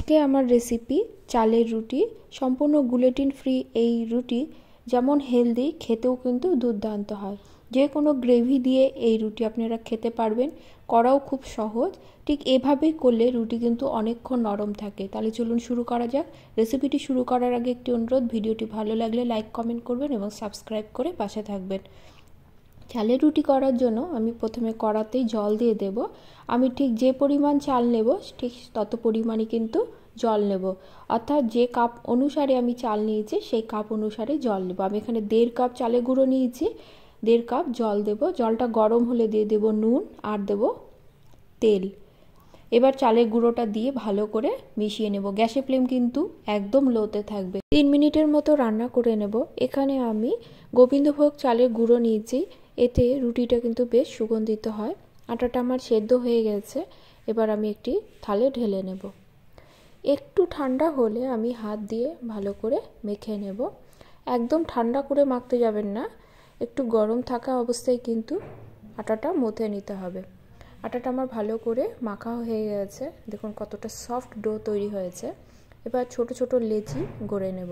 আজকে আমার রেসিপি চালের রুটি, সম্পূর্ণ গ্লুটেন ফ্রি। এই রুটি যেমন হেলদি, খেতেও কিন্তু দুর্দান্ত হয়। যে কোনো গ্রেভি দিয়ে এই রুটি আপনারা খেতে পারবেন, করাও খুব সহজ। ঠিক এভাবেই করলে রুটি কিন্তু অনেকক্ষণ নরম থাকে। তাহলে চলুন শুরু করা যাক। রেসিপিটি শুরু করার আগে একটি অনুরোধ, ভিডিওটি ভালো লাগলে লাইক কমেন্ট করবেন এবং সাবস্ক্রাইব করে পাশে থাকবেন। চালের রুটি করার জন্য আমি প্রথমে কড়াতেই জল দিয়ে দেব। আমি ঠিক যে পরিমাণ চাল নেব ঠিক তত পরিমাণই কিন্তু জল নেব, অর্থাৎ যে কাপ অনুসারে আমি চাল নিয়েছি সেই কাপ অনুসারে জল নেব। আমি এখানে 1.5 কাপ চালের গুঁড়ো নিয়েছি, 1.5 কাপ জল দেব। জলটা গরম হলে দিয়ে দেব নুন আর দেব তেল। এবার চালের গুঁড়োটা দিয়ে ভালো করে মিশিয়ে নেব। গ্যাসের ফ্লেম কিন্তু একদম লোতে থাকবে। 3 মিনিটের মতো রান্না করে নেব। এখানে আমি গোবিন্দভোগ চালের গুঁড়ো নিয়েছি, এতে রুটিটা কিন্তু বেশ সুগন্ধিত হয়। আটাটা আমার সেদ্ধ হয়ে গেছে, এবার আমি একটি থালে ঢেলে নেব। একটু ঠান্ডা হলে আমি হাত দিয়ে ভালো করে মেখে নেব। একদম ঠান্ডা করে মাখতে যাবেন না, একটু গরম থাকা অবস্থায় কিন্তু আটাটা মথে নিতে হবে। আটাটা আমার ভালো করে মাখা হয়ে গেছে, দেখুন কতটা সফট ডো তৈরি হয়েছে। এবার ছোট ছোট লেচি গড়ে নেব।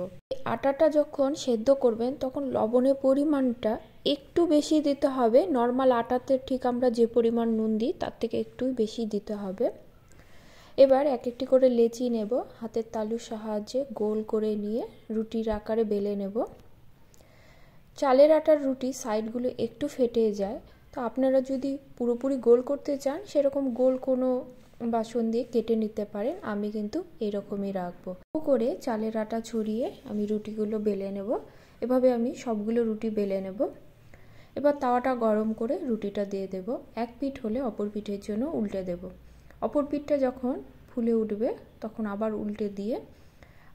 আটাটা যখন সেদ্ধ করবেন তখন লবণের পরিমাণটা একটু বেশি দিতে হবে। নর্মাল আটাতে ঠিক আমরা যে পরিমাণ নুন দিই তার থেকে একটু বেশি দিতে হবে। এবার এক একটি করে লেচি নেব, হাতের তালুর সাহায্যে গোল করে নিয়ে রুটির আকারে বেলে নেব। চালের আটার রুটি সাইডগুলো একটু ফেটে যায়, তো আপনারা যদি পুরোপুরি গোল করতে চান সেরকম গোল কোনো বাসন দিয়ে কেটে নিতে পারেন। আমি কিন্তু এরকমই রাখবো। করে চালের আটা ছড়িয়ে আমি রুটিগুলো বেলে নেব। এভাবে আমি সবগুলো রুটি বেলে নেব। এবার তাওয়াটা গরম করে রুটিটা দিয়ে দেব। এক পিঠ হলে অপর পিঠের জন্য উল্টে দেব। অপর পিঠটা যখন ফুলে উঠবে তখন আবার উল্টে দিয়ে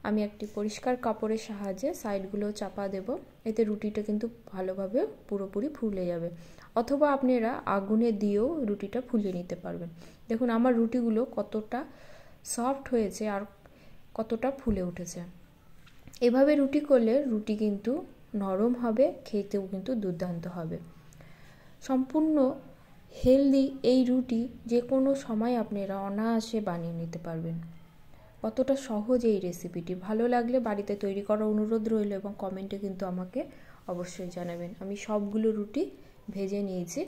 আমি একটি পরিষ্কার কাপড়ের সাহায্যে সাইডগুলো চাপা দেব। এতে রুটিটা কিন্তু ভালোভাবে পুরোপুরি ফুলে যাবে, অথবা আপনারা আগুনে দিয়েও রুটিটা ফুলিয়ে নিতে পারবেন। দেখুন আমার রুটিগুলো কতটা সফট হয়েছে আর কতটা ফুলে উঠেছে। এভাবে রুটি করলে রুটি কিন্তু নরম হবে, খেতেও কিন্তু দুর্দান্ত হবে। সম্পূর্ণ হেলদি এই রুটি যে কোনো সময় আপনারা অনায়াসে বানিয়ে নিতে পারবেন। কতটা সহজ এই রেসিপিটি। ভালো লাগলে বাড়িতে তৈরি করার অনুরোধ রইল এবং কমেন্টে কিন্তু আমাকে অবশ্যই জানাবেন। আমি সবগুলো রুটি ভেজে নিয়েছি।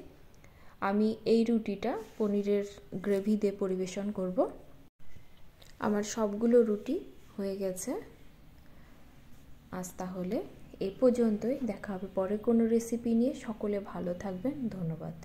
আমি এই রুটিটা পনিরের গ্রেভি দিয়ে পরিবেশন করব। আমার সবগুলো রুটি হয়ে গেছে। আজ তাহলে এই পর্যন্তই, দেখা হবে পরে কোনো রেসিপি নিয়ে। সকলে ভালো থাকবেন, ধন্যবাদ।